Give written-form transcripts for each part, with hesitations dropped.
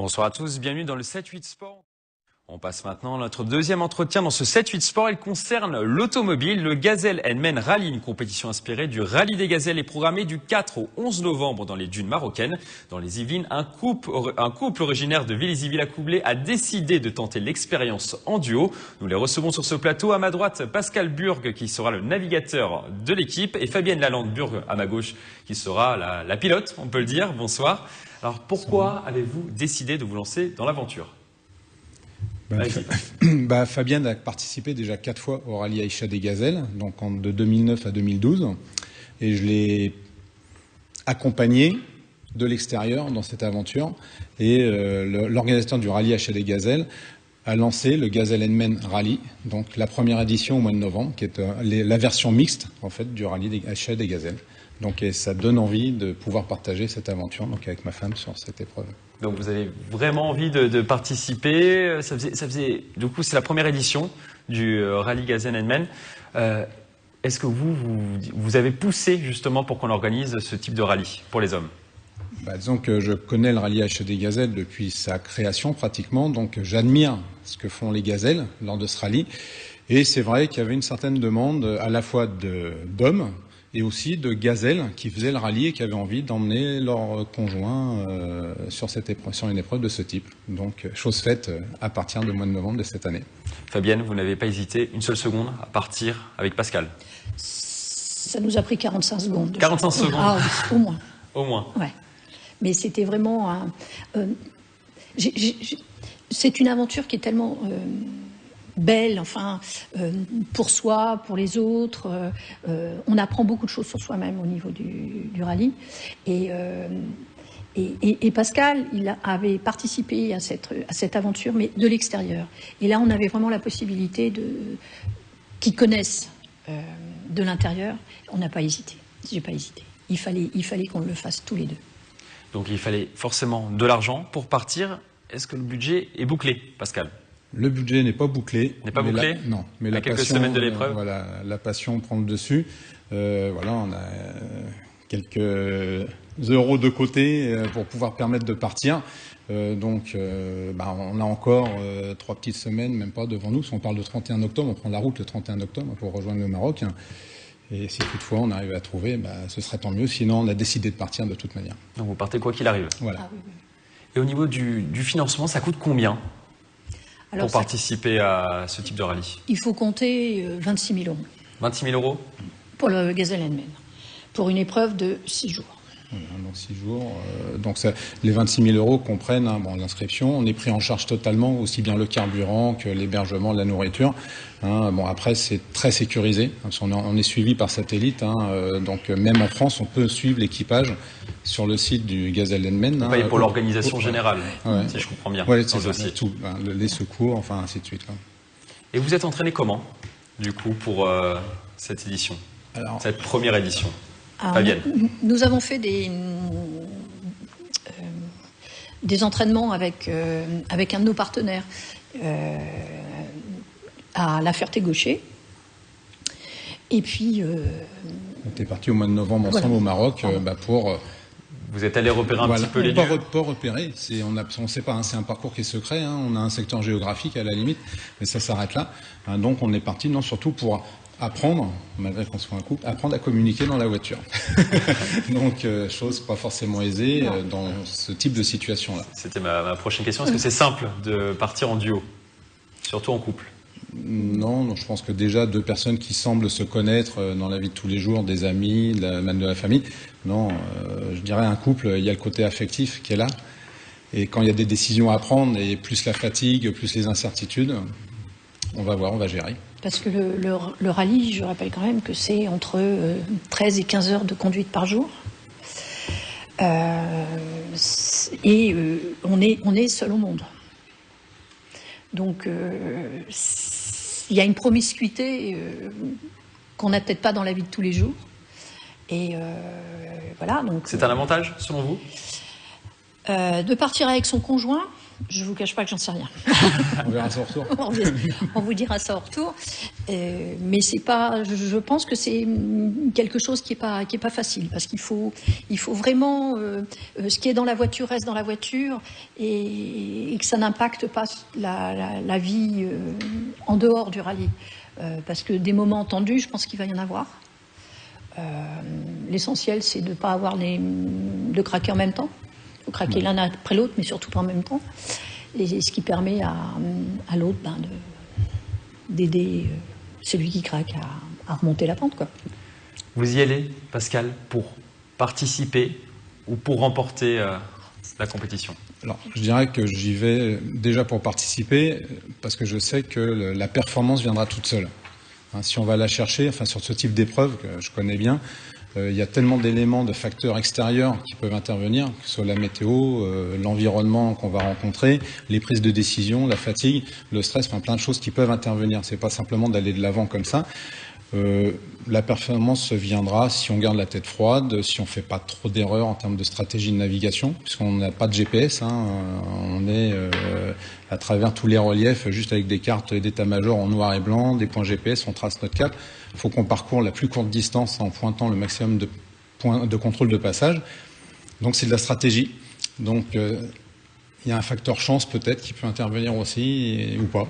Bonsoir à tous, bienvenue dans le 7-8 Sport. On passe maintenant à notre deuxième entretien dans ce 7-8 Sport. Il concerne l'automobile. Le Gazelle Men Rally, une compétition inspirée du Rallye des Gazelles, est programmée du 4 au 11 novembre dans les dunes marocaines. Dans les Yvelines, un couple originaire de Villizy-Villacoublay a décidé de tenter l'expérience en duo. Nous les recevons sur ce plateau. À ma droite, Pascal Burg, qui sera le navigateur de l'équipe, et Fabienne Lalande-Burg, à ma gauche, qui sera la pilote, on peut le dire. Bonsoir. Alors pourquoi avez-vous décidé de vous lancer dans l'aventure ? Fabienne a participé déjà 4 fois au rallye Aïcha des Gazelles, donc de 2009 à 2012, et je l'ai accompagnée de l'extérieur dans cette aventure. Et l'organisateur du rallye Aïcha des Gazelles a lancé le Gazelle Men Rally, donc la première édition au mois de novembre, qui est la version mixte en fait du rallye Aïcha des Gazelles. Donc ça donne envie de pouvoir partager cette aventure donc avec ma femme sur cette épreuve. Donc vous avez vraiment envie de participer. Du coup, c'est la première édition du Rallye Gazelle Men. Est-ce que vous avez poussé justement pour qu'on organise ce type de rallye pour les hommes ? Disons que je connais le rallye Aïcha des Gazelles depuis sa création pratiquement, donc j'admire ce que font les gazelles lors de ce rallye. Et c'est vrai qu'il y avait une certaine demande à la fois d'hommes et aussi de gazelles qui faisaient le rallye et qui avaient envie d'emmener leur conjoint sur une épreuve de ce type. Donc, chose faite à partir du mois de novembre de cette année. Fabienne, vous n'avez pas hésité une seule seconde à partir avec Pascal ? Ça nous a pris 45 secondes. 45 secondes ? Ah oui, au moins. Au moins. Ouais. Mais c'était vraiment c'est une aventure qui est tellement belle, enfin, pour soi, pour les autres. On apprend beaucoup de choses sur soi-même au niveau du rallye. Et Pascal, il avait participé à cette aventure, mais de l'extérieur. Et là, on avait vraiment la possibilité qu'ils connaissent de l'intérieur. On n'a pas hésité. J'ai pas hésité. Il fallait qu'on le fasse tous les deux. Donc il fallait forcément de l'argent pour partir. Est-ce que le budget est bouclé, Pascal ? Le budget n'est pas bouclé. N'est pas bouclé ? Non, mais la quelques passion, semaines de l'épreuve. Voilà, la passion prend le dessus. On a quelques euros de côté pour pouvoir permettre de partir. On a encore 3 petites semaines, même pas devant nous. Si on parle de 31 octobre, on prend la route le 31 octobre pour rejoindre le Maroc. Et si toutefois on arrive à trouver, ce serait tant mieux. Sinon, on a décidé de partir de toute manière. Donc vous partez quoi qu'il arrive. Voilà. Ah, oui. Et au niveau du financement, ça coûte combien pour participer à ce type de rallye ? Il faut compter 26 000 euros. 26 000 euros pour le Gazelle Men, pour une épreuve de 6 jours. Donc 6 jours. Les 26 000 euros comprennent l'inscription. On est pris en charge totalement, aussi bien le carburant que l'hébergement, la nourriture. Après, c'est très sécurisé. On est suivi par satellite. Donc même en France, on peut suivre l'équipage sur le site du Gazelle Men. Vous payez pour l'organisation générale, ouais. Si je comprends bien. Oui, c'est ça, tout. Les secours, enfin ainsi de suite. Et vous êtes entraîné comment, du coup, pour cette édition, cette première édition ? Fabienne. Nous avons fait des entraînements avec un de nos partenaires à La Ferté-Gaucher. Et puis... on était parti au mois de novembre ensemble au Maroc pour... Vous êtes allé repérer un petit peu les lieux. Pas repérer, on ne sait pas, c'est un parcours qui est secret, on a un secteur géographique à la limite, mais ça s'arrête là. Donc on est parti, surtout pour... apprendre, malgré qu'on soit un couple, apprendre à communiquer dans la voiture. Donc, chose pas forcément aisée dans ce type de situation-là. C'était ma prochaine question. Est-ce que c'est simple de partir en duo, surtout en couple ? Non, je pense que déjà 2 personnes qui semblent se connaître dans la vie de tous les jours, des amis, même de la famille. Non, je dirais un couple, il y a le côté affectif qui est là. Et quand il y a des décisions à prendre, et plus la fatigue, plus les incertitudes, on va voir, on va gérer. Parce que le rallye, je rappelle quand même que c'est entre 13 et 15 heures de conduite par jour. Et on est seul au monde. Donc, il y a une promiscuité qu'on n'a peut-être pas dans la vie de tous les jours. Et voilà. Donc, c'est un avantage, selon vous ? De partir avec son conjoint, Je vous cache pas que j'en sais rien. On verra ça au retour. On vous dira ça au retour. Mais c'est pas. Je pense que c'est quelque chose qui est pas facile, parce qu'il faut vraiment ce qui est dans la voiture reste dans la voiture, et que ça n'impacte pas la vie en dehors du rallye, parce que des moments tendus, je pense qu'il va y en avoir. L'essentiel, c'est de ne pas avoir de craquer en même temps. Il faut craquer l'un après l'autre, mais surtout pas en même temps. Et ce qui permet à l'autre d'aider celui qui craque à remonter la pente, quoi. Vous y allez, Pascal, pour participer ou pour remporter la compétition? Alors, je dirais que j'y vais déjà pour participer, parce que je sais que la performance viendra toute seule. Hein, si on va la chercher, enfin sur ce type d'épreuve que je connais bien, il y a tellement d'éléments, de facteurs extérieurs qui peuvent intervenir, que ce soit la météo, l'environnement qu'on va rencontrer, les prises de décision, la fatigue, le stress, enfin plein de choses qui peuvent intervenir. C'est pas simplement d'aller de l'avant comme ça. La performance viendra si on garde la tête froide, si on fait pas trop d'erreurs en termes de stratégie de navigation, puisqu'on n'a pas de GPS, hein, on est à travers tous les reliefs, juste avec des cartes d'état-major en noir et blanc, des points GPS, on trace notre cap. Il faut qu'on parcourt la plus courte distance en pointant le maximum de points de contrôle de passage. Donc c'est de la stratégie. Donc il y a un facteur chance peut-être qui peut intervenir aussi, ou pas.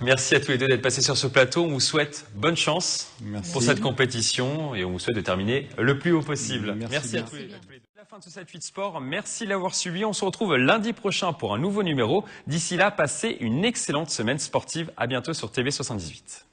Merci à tous les deux d'être passés sur ce plateau. On vous souhaite bonne chance pour cette Merci. compétition et on vous souhaite de terminer le plus haut possible. Merci à bien. tous les deux. La fin de ce 7-8 Sport. Merci de l'avoir suivi. On se retrouve lundi prochain pour un nouveau numéro. D'ici là, passez une excellente semaine sportive. À bientôt sur TV78.